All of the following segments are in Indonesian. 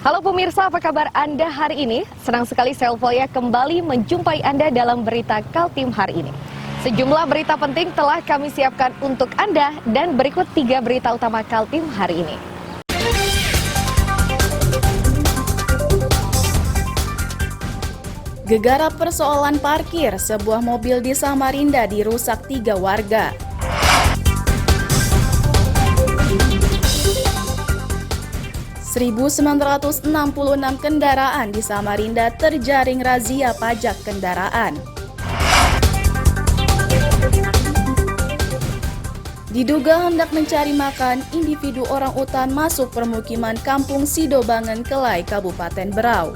Halo pemirsa, apa kabar Anda hari ini? Senang sekali Selvoya kembali menjumpai Anda dalam berita Kaltim hari ini. Sejumlah berita penting telah kami siapkan untuk Anda dan berikut 3 berita utama Kaltim hari ini. Gegara persoalan parkir, sebuah mobil di Samarinda dirusak 3 warga. ...1.966 kendaraan di Samarinda terjaring razia pajak kendaraan. Diduga hendak mencari makan, individu orang utan masuk permukiman Kampung Sidobangen, Kelai, Kabupaten Berau.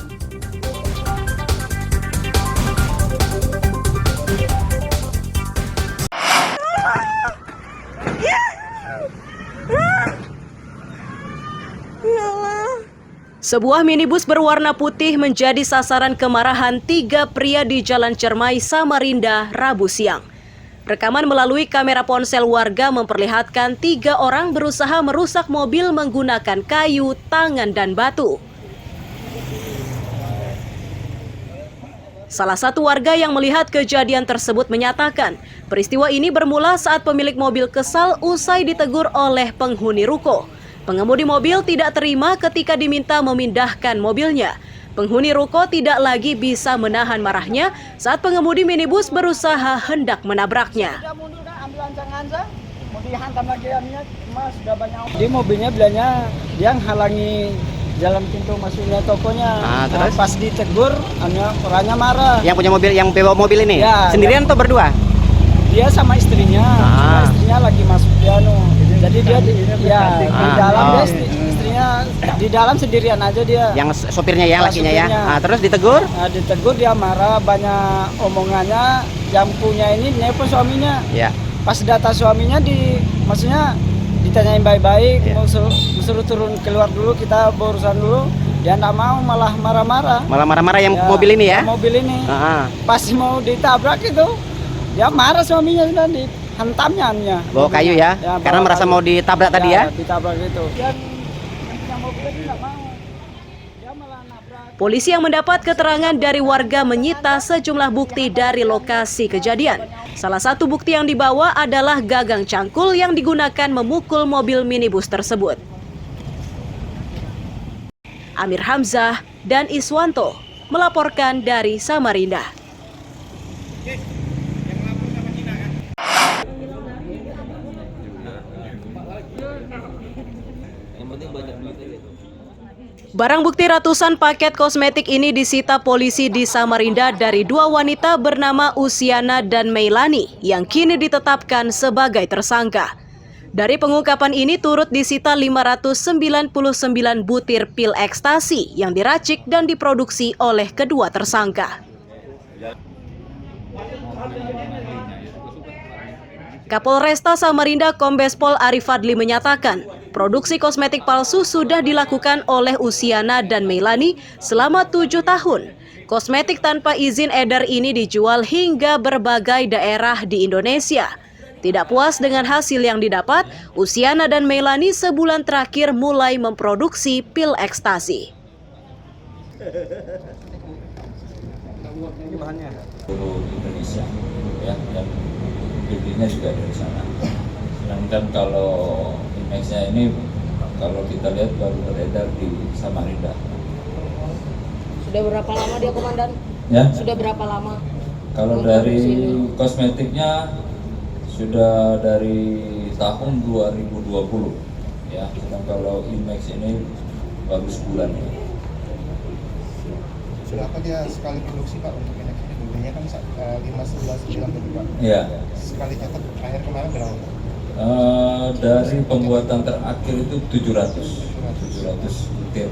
Sebuah minibus berwarna putih menjadi sasaran kemarahan 3 pria di Jalan Cermai, Samarinda, Rabu siang. Rekaman melalui kamera ponsel warga memperlihatkan 3 orang berusaha merusak mobil menggunakan kayu, tangan, dan batu. Salah satu warga yang melihat kejadian tersebut menyatakan, peristiwa ini bermula saat pemilik mobil kesal usai ditegur oleh penghuni ruko. Pengemudi mobil tidak terima ketika diminta memindahkan mobilnya. Penghuni ruko tidak lagi bisa menahan marahnya saat pengemudi minibus berusaha hendak menabraknya. Di mobilnya bilangnya dia halangi jalan pintu masuknya tokonya. Terus? Pas ditegur, orangnya marah. Yang punya mobil, yang bawa mobil ini? Ya, sendirian atau berdua? Dia sama istrinya. Cuma istrinya lagi masuk piano. Jadi dia di dalam dia istrinya di dalam sendirian aja dia. Yang sopirnya ya, lakinya ya. Sopirnya. Terus ditegur? Ditegur dia marah, banyak omongannya. Yang punya ini nelpon suaminya. Ya. Pas data suaminya maksudnya ditanyain baik-baik, mau suruh turun keluar dulu, kita berurusan dulu. Dia nggak mau, malah marah-marah. Malah marah-marah yang mobil ini ya? Mobil ini. Pas mau ditabrak itu, dia marah suaminya sudah dihantamnya. Bawa kayu ya? Karena merasa mau ditabrak tadi ya? Ditabrak itu. Dia mobil ini nggak mau. Dia malah nabrak. Polisi yang mendapat keterangan dari warga menyita sejumlah bukti dari lokasi kejadian. Salah satu bukti yang dibawa adalah gagang cangkul yang digunakan memukul mobil minibus tersebut. Amir Hamzah dan Iswanto melaporkan dari Samarinda. Barang bukti ratusan paket kosmetik ini disita polisi di Samarinda dari 2 wanita bernama Usiana dan Meilani yang kini ditetapkan sebagai tersangka. Dari pengungkapan ini turut disita 599 butir pil ekstasi yang diracik dan diproduksi oleh kedua tersangka. Kapolresta Samarinda Kombes Pol Arif Fadli menyatakan, produksi kosmetik palsu sudah dilakukan oleh Usiana dan Meilani selama 7 tahun. Kosmetik tanpa izin edar ini dijual hingga berbagai daerah di Indonesia. Tidak puas dengan hasil yang didapat, Usiana dan Meilani sebulan terakhir mulai memproduksi pil ekstasi. Ini bahannya Indonesia, ya, dan bibitnya juga dari sana. Sedangkan kalau Inmexnya ini, kalau kita lihat baru beredar di Samarinda. Sudah berapa lama dia, Komandan? Ya. Sudah berapa lama? Kalau dari kosmetiknya sudah dari tahun 2020, ya. Sedangkan kalau Inmex ini baru sebulan. Sudah apa dia sekali produksi Pak untuk Inmex ini? Dulunya kan 5-11 bulan tadi Pak. Iya. Sekali nyetak akhir kemarin berapa? Dari pembuatan terakhir itu 700 butir.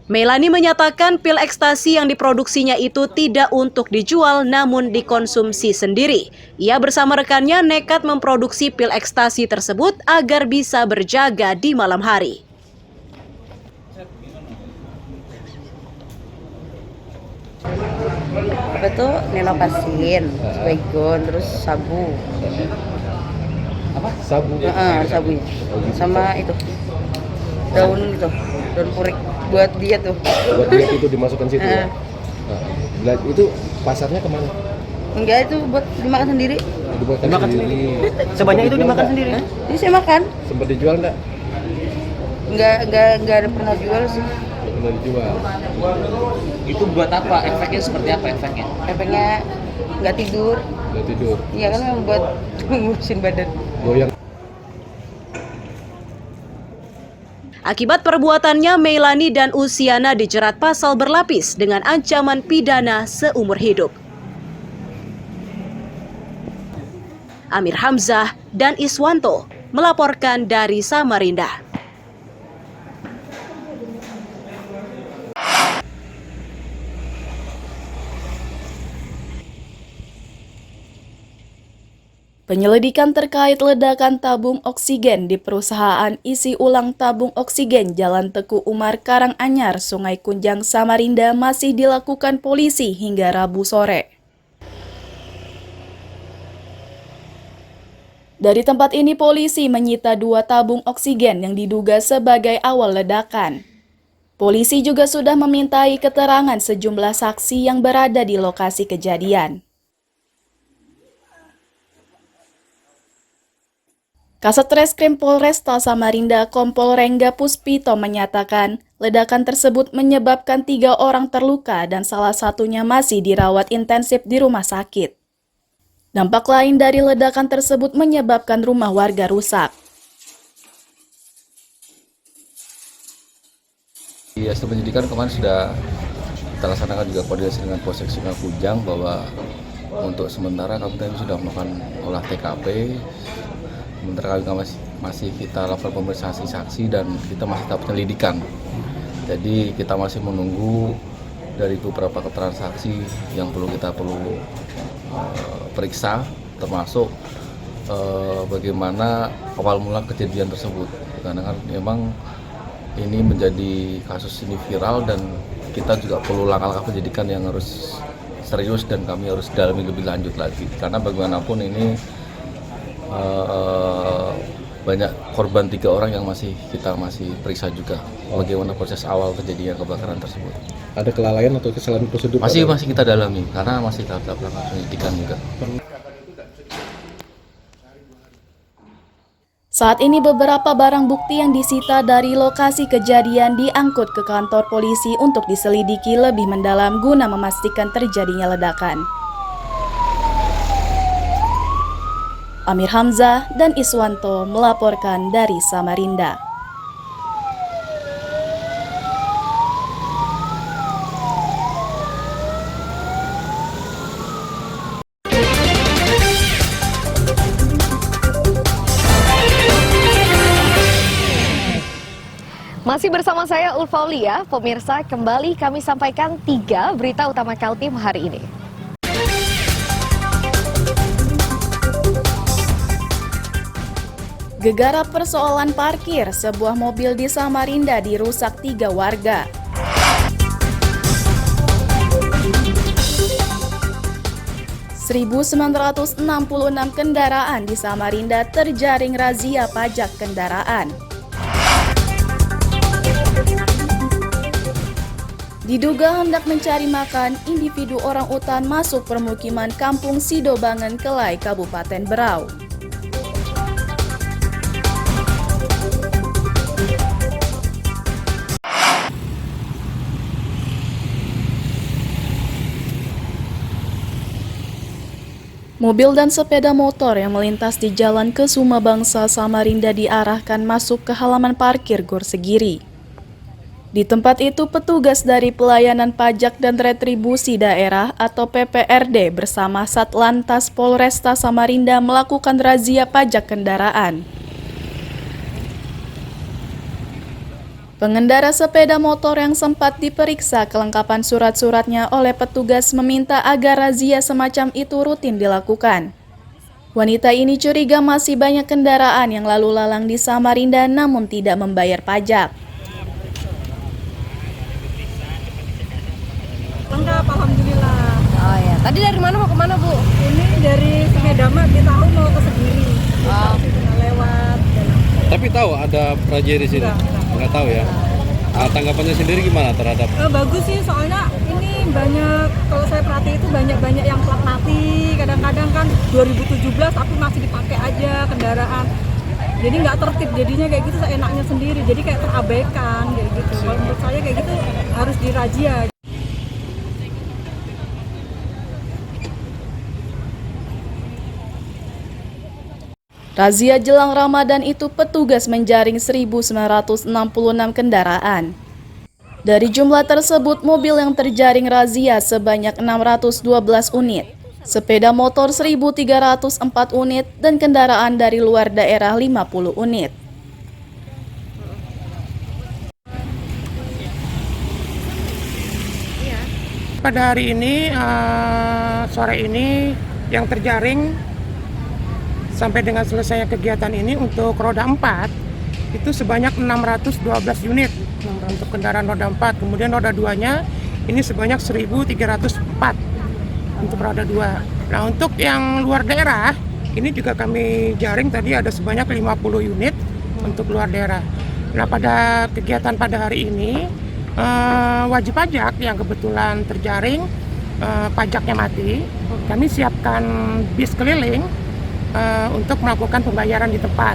Meilani menyatakan pil ekstasi yang diproduksinya itu tidak untuk dijual namun dikonsumsi sendiri. Ia bersama rekannya nekat memproduksi pil ekstasi tersebut agar bisa berjaga di malam hari. Apa tuh? Nenopasin, Baygon, terus sabu. Sabu. Sabunya. Sama itu. Daun itu, daun purik buat diet tuh. Buat diet itu dimasukkan situ ya. Nah, itu pasarnya kemana? Enggak, itu buat dimakan sendiri. Dimakan sendiri. Sebanyak itu dimakan sendiri. Ini saya makan. Sempat dijual enggak? Enggak ada pernah jual sih. Pernah dijual. Itu buat apa? Efeknya seperti apa efeknya? Efeknya nggak tidur. Nggak tidur. Iya kan memang buat ngurusin badan. Goyang. Akibat perbuatannya, Meilani dan Usiana dijerat pasal berlapis dengan ancaman pidana seumur hidup. Amir Hamzah dan Iswanto melaporkan dari Samarinda. Penyelidikan terkait ledakan tabung oksigen di perusahaan isi ulang tabung oksigen Jalan Teku Umar Karanganyar, Sungai Kunjang, Samarinda masih dilakukan polisi hingga Rabu sore. Dari tempat ini polisi menyita 2 tabung oksigen yang diduga sebagai awal ledakan. Polisi juga sudah memintai keterangan sejumlah saksi yang berada di lokasi kejadian. Kasetreskrim Polresta Samarinda Kompol Rengga Puspito menyatakan ledakan tersebut menyebabkan 3 orang terluka dan salah satunya masih dirawat intensif di rumah sakit. Dampak lain dari ledakan tersebut menyebabkan rumah warga rusak. Di hasil penyidikan kemarin sudah kita laksanakan juga koordinasi dengan Polsek Sungai Kunjang bahwa untuk sementara kami sudah melakukan olah TKP. Sementara kami masih kita lakukan pemeriksaan saksi dan kita masih tahap penyelidikan. Jadi kita masih menunggu dari beberapa keterangan saksi yang kita perlu periksa, termasuk bagaimana awal mula kejadian tersebut. Karena kan memang ini menjadi kasus ini viral dan kita juga perlu langkah-langkah penyidikan yang harus serius dan kami harus dalami lebih lanjut lagi. Karena bagaimanapun ini banyak korban 3 orang yang kita masih periksa juga bagaimana proses awal kejadian kebakaran tersebut. Ada kelalaian atau kesalahan prosedur? Masih kita dalami karena masih tahap penyidikan juga. Saat ini beberapa barang bukti yang disita dari lokasi kejadian diangkut ke kantor polisi untuk diselidiki lebih mendalam guna memastikan terjadinya ledakan. Amir Hamzah dan Iswanto melaporkan dari Samarinda. Masih bersama saya Ulfaulia, pemirsa, kembali kami sampaikan 3 berita utama Kaltim hari ini. Gegara persoalan parkir, sebuah mobil di Samarinda dirusak 3 warga. ...1.966 kendaraan di Samarinda terjaring razia pajak kendaraan. Diduga hendak mencari makan, individu orang utan masuk permukiman Kampung Sidobangen Kelai, Kabupaten Berau. Mobil dan sepeda motor yang melintas di Jalan Kesuma Bangsa Samarinda diarahkan masuk ke halaman parkir Gor Segiri. Di tempat itu, petugas dari Pelayanan Pajak dan Retribusi Daerah atau PPRD bersama Satlantas Polresta Samarinda melakukan razia pajak kendaraan. Pengendara sepeda motor yang sempat diperiksa kelengkapan surat-suratnya oleh petugas meminta agar razia semacam itu rutin dilakukan. Wanita ini curiga masih banyak kendaraan yang lalu lalang di Samarinda namun tidak membayar pajak. Lengkap, alhamdulillah. Oh ya, tadi dari mana mau kemana Bu? Ini dari Sungai Damak, kita mau ke Segiri. Tapi tahu ada razia di sini? Nggak tahu ya. Tanggapannya sendiri gimana terhadap? Bagus sih, soalnya ini banyak, kalau saya perhati itu banyak yang plat mati. Kadang-kadang kan 2017 tapi masih dipakai aja kendaraan. Jadi nggak tertib, jadinya kayak gitu seenaknya sendiri. Jadi kayak terabaikan kayak gitu. Kalau menurut saya kayak gitu harus dirazia. Razia jelang Ramadan itu petugas menjaring 1.966 kendaraan. Dari jumlah tersebut, mobil yang terjaring razia sebanyak 612 unit, sepeda motor 1.304 unit, dan kendaraan dari luar daerah 50 unit. Pada hari ini, sore ini yang terjaring sampai dengan selesai kegiatan ini untuk roda 4 itu sebanyak 612 unit untuk kendaraan roda 4. Kemudian roda 2-nya ini sebanyak 1.304 untuk roda 2. Nah, untuk yang luar daerah ini juga kami jaring tadi ada sebanyak 50 unit untuk luar daerah. Nah, pada kegiatan pada hari ini wajib pajak yang kebetulan terjaring pajaknya mati, kami siapkan bis keliling untuk melakukan pembayaran di tempat.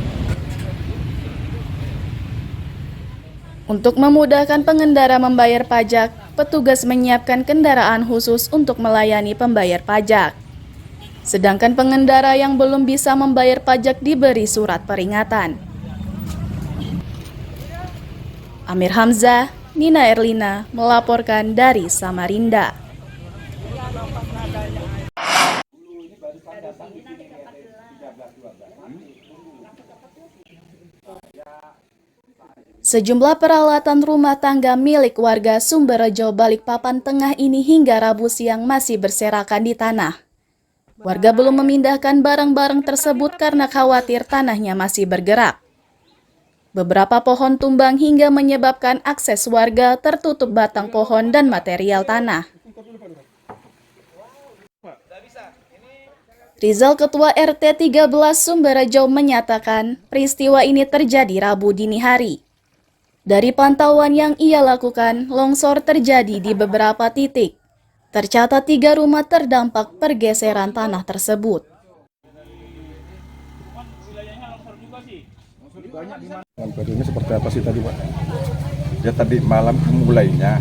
Untuk memudahkan pengendara membayar pajak, petugas menyiapkan kendaraan khusus untuk melayani pembayar pajak. Sedangkan pengendara yang belum bisa membayar pajak diberi surat peringatan. Amir Hamzah, Nina Erlina melaporkan dari Samarinda. Sejumlah peralatan rumah tangga milik warga Sumberjo Balikpapan Tengah ini hingga Rabu siang masih berserakan di tanah. Warga belum memindahkan barang-barang tersebut karena khawatir tanahnya masih bergerak. Beberapa pohon tumbang hingga menyebabkan akses warga tertutup batang pohon dan material tanah. Rizal, Ketua RT 13 Sumberjo menyatakan peristiwa ini terjadi Rabu dini hari. Dari pantauan yang ia lakukan, longsor terjadi di beberapa titik. Tercatat 3 rumah terdampak pergeseran tanah tersebut. Ini seperti apa sih tadi, Pak? Ya tadi malam mulainya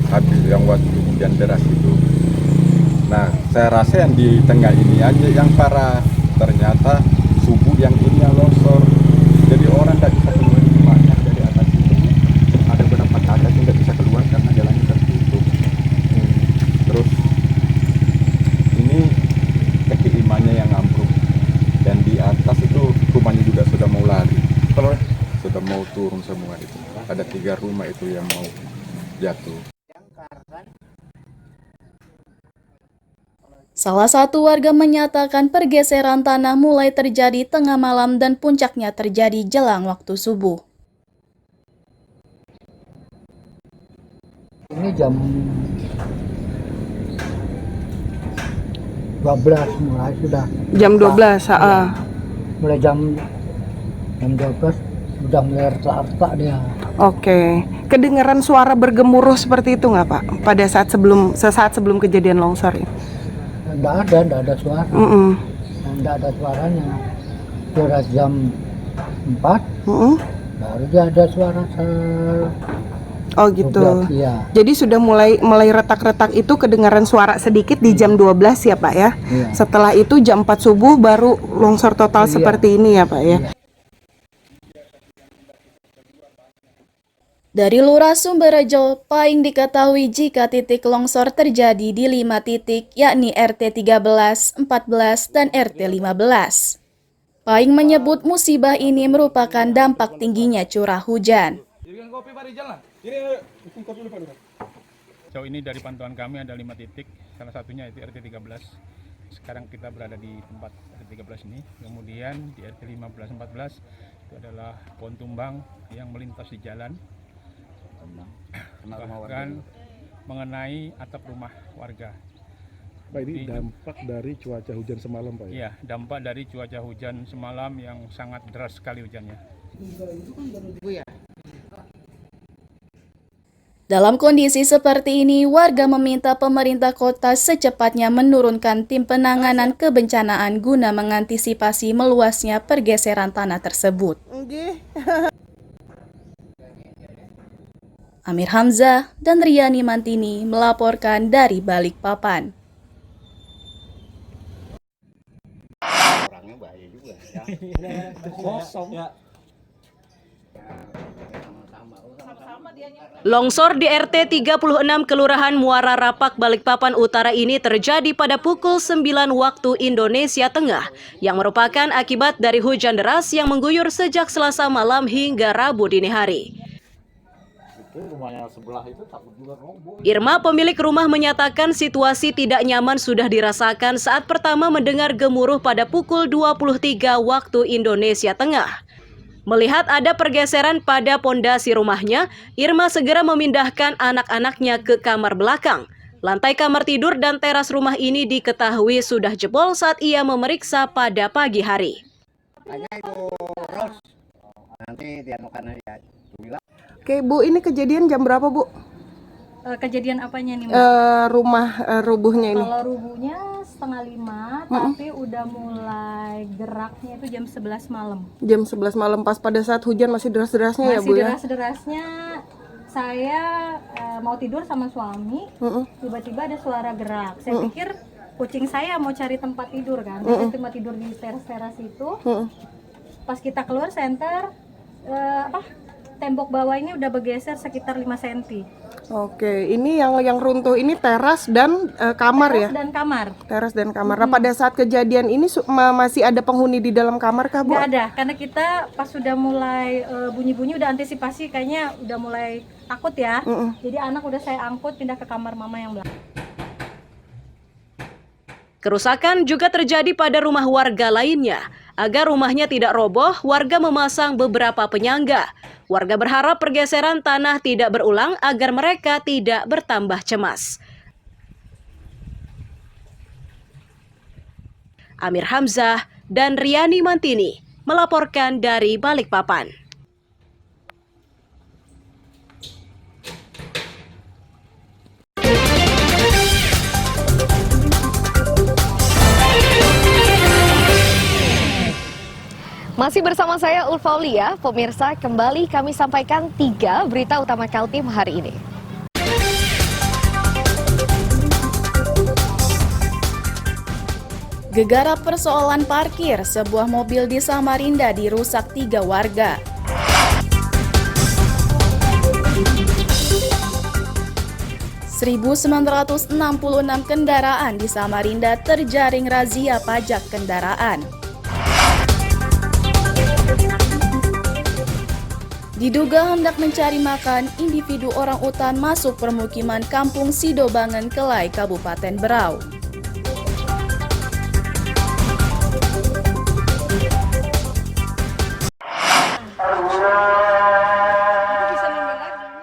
habis yang waktu hujan deras itu. Nah, saya rasa yang di tengah ini aja yang parah. Ternyata subuh yang ini yang longsor. Jadi orang tidak bisa keluar rumahnya dari atas itu. Ada beberapa kakak yang tidak bisa keluar karena jalannya tertutup. Terus ini kaki lima-nya yang ambruk. Dan di atas itu rumahnya juga sudah mau lari. Sudah mau turun semua itu. Ada 3 rumah itu yang mau jatuh. Salah satu warga menyatakan pergeseran tanah mulai terjadi tengah malam dan puncaknya terjadi jelang waktu subuh. Ini jam 12 mulai sudah. Jam 12, Mulai jam 12 sudah mulai retak-retak dia. Oke. Kedengaran suara bergemuruh seperti itu nggak, Pak? Pada sesaat sebelum kejadian longsor ini? Enggak ada suara. Enggak ada suaranya. Suara jam 4. Baru dia ada suara. Oh gitu. 12, ya. Jadi sudah mulai retak-retak itu kedengaran suara sedikit di jam 12 ya, Pak ya. Iya. Setelah itu jam 4 subuh baru longsor total seperti ini ya, Pak ya. Iya. Dari Lurah Sumberjo, paling diketahui jika titik longsor terjadi di 5 titik, yakni RT 13, 14, dan RT 15. Paing menyebut musibah ini merupakan dampak tingginya curah hujan. Sejauh ini dari pantauan kami ada 5 titik, salah satunya itu RT 13. Sekarang kita berada di tempat RT 13 ini. Kemudian di RT 15, 14 itu adalah pohon tumbang yang melintas di jalan. Bahkan mengenai atap rumah warga. Pak, ini dampak dari cuaca hujan semalam, Pak? Iya, dampak dari cuaca hujan semalam yang sangat deras sekali hujannya. Dalam kondisi seperti ini, warga meminta pemerintah kota secepatnya menurunkan tim penanganan kebencanaan guna mengantisipasi meluasnya pergeseran tanah tersebut. Amir Hamzah dan Riani Mantini melaporkan dari Balikpapan. Orangnya bahaya juga ya. Kosong. Longsor di RT 36 Kelurahan Muara Rapak, Balikpapan Utara ini terjadi pada pukul 9 waktu Indonesia Tengah yang merupakan akibat dari hujan deras yang mengguyur sejak Selasa malam hingga Rabu dini hari. Irma, pemilik rumah, menyatakan situasi tidak nyaman sudah dirasakan saat pertama mendengar gemuruh pada pukul 23 waktu Indonesia Tengah. Melihat ada pergeseran pada pondasi rumahnya, Irma segera memindahkan anak-anaknya ke kamar belakang. Lantai kamar tidur dan teras rumah ini diketahui sudah jebol saat ia memeriksa pada pagi hari. Oke Bu, ini kejadian jam berapa Bu? Kejadian apanya nih Mbak? Rumah rubuhnya ini. Kalau rubuhnya 4:30, tapi udah mulai geraknya itu jam 11 malam. Jam 11 malam pas pada saat hujan masih deras-derasnya ya Bu ya? Masih deras-derasnya. Saya mau tidur sama suami, tiba-tiba ada suara gerak. Saya pikir kucing saya mau cari tempat tidur kan. Ada tempat tidur di teras-teras itu. Pas kita keluar senter, tembok bawah ini udah bergeser sekitar 5 cm. Oke, ini yang runtuh ini teras dan kamar ya? Teras dan kamar. Teras dan kamar. Nah, pada saat kejadian ini masih ada penghuni di dalam kamar kah Bu? Nggak ada, karena kita pas sudah mulai bunyi-bunyi udah antisipasi, kayaknya udah mulai takut ya. Jadi anak udah saya angkut pindah ke kamar mama yang belakang. Kerusakan juga terjadi pada rumah warga lainnya. Agar rumahnya tidak roboh, warga memasang beberapa penyangga. Warga berharap pergeseran tanah tidak berulang agar mereka tidak bertambah cemas. Amir Hamzah dan Riani Mantini melaporkan dari Balikpapan. Masih bersama saya Ulfa Aulia, pemirsa, kembali kami sampaikan 3 berita utama Kaltim hari ini. Gegara persoalan parkir, sebuah mobil di Samarinda dirusak 3 warga. ...1.966 kendaraan di Samarinda terjaring razia pajak kendaraan. Diduga hendak mencari makan, individu orang utan masuk permukiman Kampung Sidobangen, Kelai, Kabupaten Berau.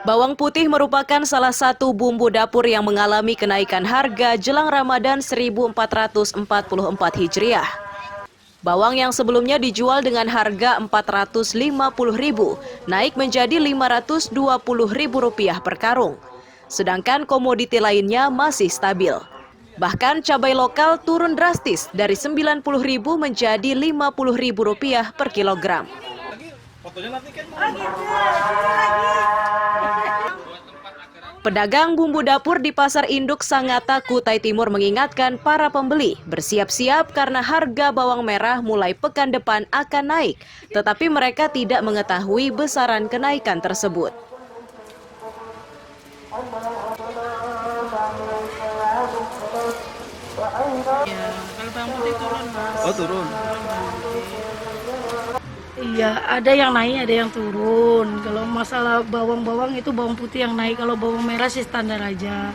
Bawang putih merupakan salah satu bumbu dapur yang mengalami kenaikan harga jelang Ramadan 1444 Hijriah. Bawang yang sebelumnya dijual dengan harga Rp450.000 naik menjadi Rp520.000 per karung. Sedangkan komoditi lainnya masih stabil. Bahkan cabai lokal turun drastis dari Rp90.000 menjadi Rp50.000 per kilogram. Pedagang bumbu dapur di Pasar Induk Sangatta, Kutai Timur mengingatkan para pembeli bersiap-siap karena harga bawang merah mulai pekan depan akan naik, tetapi mereka tidak mengetahui besaran kenaikan tersebut. Ya, kalau bawang putih turun, Mas. Oh, turun. Iya, ada yang naik, ada yang turun. Kalau masalah bawang-bawang itu bawang putih yang naik, kalau bawang merah sih standar aja.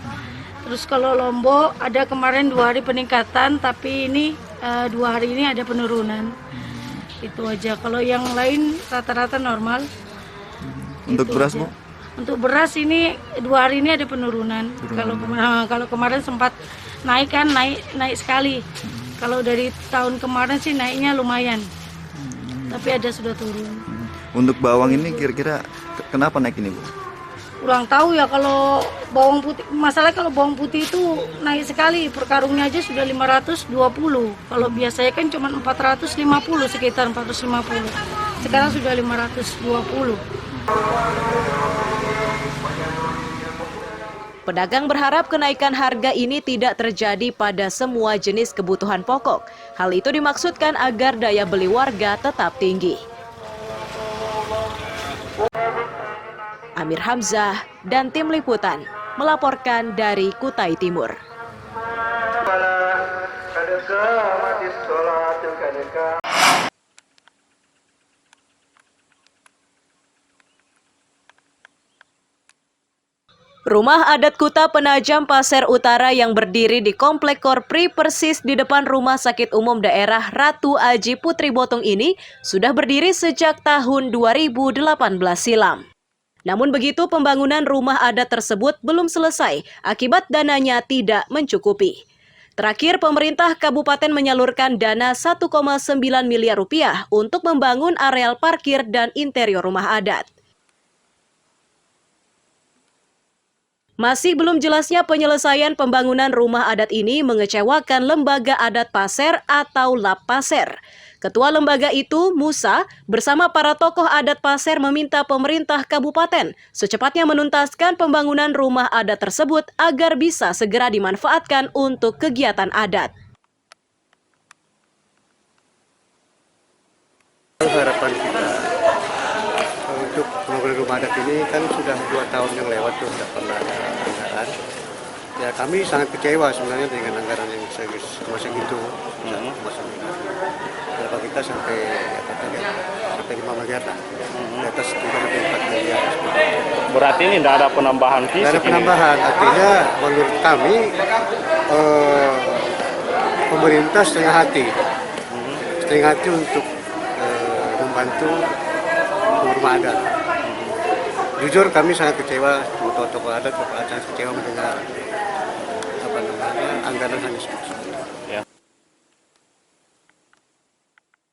Terus kalau Lombok ada kemarin 2 hari peningkatan, tapi ini 2 hari ini ada penurunan. Itu aja. Kalau yang lain rata-rata normal. Untuk beras, Bu? Untuk beras ini 2 hari ini ada penurunan. Kalau kemarin sempat naik kan, naik sekali. Kalau dari tahun kemarin sih naiknya lumayan. Tapi ada sudah turun. Untuk bawang ini kira-kira kenapa naik ini, Bu? Kurang tahu ya kalau bawang putih. Masalahnya kalau bawang putih itu naik sekali, per karungnya aja sudah 520. Kalau biasanya kan cuma 450, sekitar 450. Sekarang sudah 520. Pedagang berharap kenaikan harga ini tidak terjadi pada semua jenis kebutuhan pokok. Hal itu dimaksudkan agar daya beli warga tetap tinggi. Amir Hamzah dan tim liputan melaporkan dari Kutai Timur. Rumah adat Kuta Penajam Pasir Utara yang berdiri di Komplek Korpri persis di depan Rumah Sakit Umum Daerah Ratu Aji Putri Botong ini sudah berdiri sejak tahun 2018 silam. Namun begitu, pembangunan rumah adat tersebut belum selesai akibat dananya tidak mencukupi. Terakhir, pemerintah kabupaten menyalurkan dana 1,9 miliar rupiah untuk membangun areal parkir dan interior rumah adat. Masih belum jelasnya penyelesaian pembangunan rumah adat ini mengecewakan Lembaga Adat Pasir atau Lap Pasir. Ketua lembaga itu, Musa, bersama para tokoh adat Pasir meminta pemerintah kabupaten secepatnya menuntaskan pembangunan rumah adat tersebut agar bisa segera dimanfaatkan untuk kegiatan adat. Harapan kita untuk pembangunan rumah adat ini kan sudah 2 tahun yang lewat tuh tidak pernah ada anggaran. Ya kami sangat kecewa sebenarnya dengan anggaran yang segitu. Berapa kita sampai sampai 5 miliar lah. Di atas 3-4 miliar. Berarti ini tidak ada penambahan fisik? Tidak ada penambahan, artinya menurut kami pemerintah setengah hati untuk membantu rumah adat. Jujur kami sangat kecewa, tokoh adat sangat kecewa mendengar anggaran hanya segitu.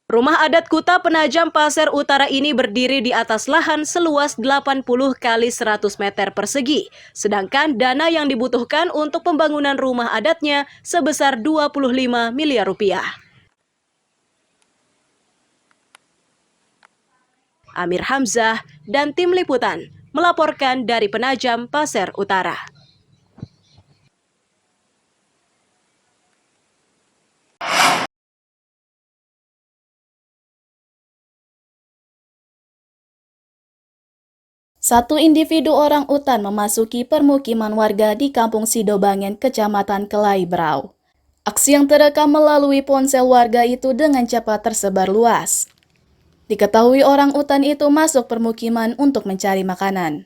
Rumah adat Kuta Penajam Pasir Utara ini berdiri di atas lahan seluas 80 kali 100 meter persegi. Sedangkan dana yang dibutuhkan untuk pembangunan rumah adatnya sebesar 25 miliar rupiah. Amir Hamzah dan tim liputan melaporkan dari Penajam Pasir Utara. Satu individu orang utan memasuki permukiman warga di Kampung Sidobangen, Kecamatan Kelai Berau. Aksi yang terekam melalui ponsel warga itu dengan cepat tersebar luas. Diketahui orang utan itu masuk permukiman untuk mencari makanan.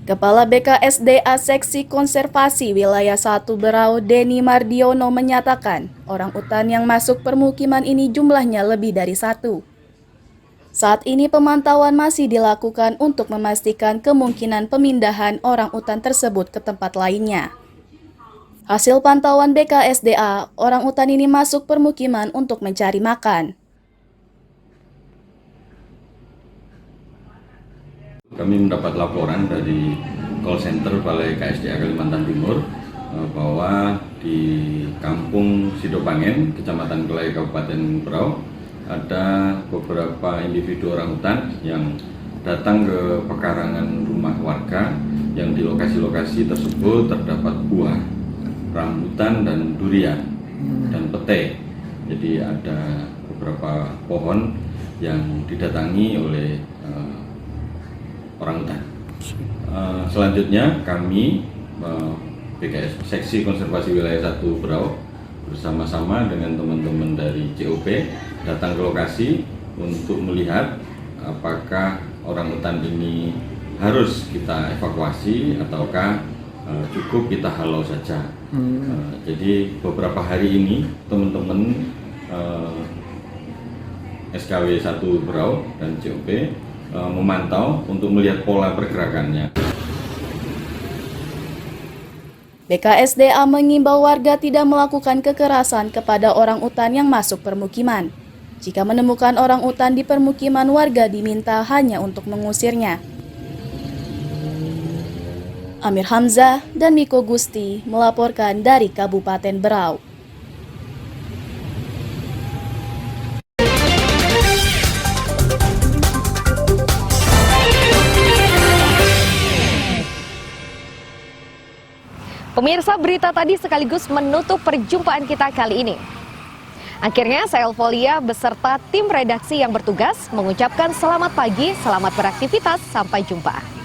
Kepala BKSDA Seksi Konservasi Wilayah 1 Berau, Denny Mardiono menyatakan, orang utan yang masuk permukiman ini jumlahnya lebih dari 1. Saat ini pemantauan masih dilakukan untuk memastikan kemungkinan pemindahan orang utan tersebut ke tempat lainnya. Hasil pantauan BKSDA, orang utan ini masuk permukiman untuk mencari makan. Kami mendapat laporan dari call center Balai KSDA Kalimantan Timur bahwa di Kampung Sidobangen, Kecamatan Kelai, Kabupaten Berau, ada beberapa individu orang hutan yang datang ke pekarangan rumah warga yang di lokasi-lokasi tersebut terdapat buah, rambutan dan durian dan pete. Jadi ada beberapa pohon yang didatangi oleh orang hutan. Selanjutnya kami BKS Seksi Konservasi Wilayah 1 Berau bersama-sama dengan teman-teman dari COP datang ke lokasi untuk melihat apakah orang hutan ini harus kita evakuasi ataukah cukup kita halau saja. Jadi beberapa hari ini teman-teman SKW 1 Berau dan COP memantau untuk melihat pola pergerakannya. BKSDA mengimbau warga tidak melakukan kekerasan kepada orang utan yang masuk permukiman. Jika menemukan orang utan di permukiman warga diminta hanya untuk mengusirnya. Amir Hamzah dan Miko Gusti melaporkan dari Kabupaten Berau. Pemirsa, berita tadi sekaligus menutup perjumpaan kita kali ini. Akhirnya saya Elvolia beserta tim redaksi yang bertugas mengucapkan selamat pagi, selamat beraktivitas, sampai jumpa.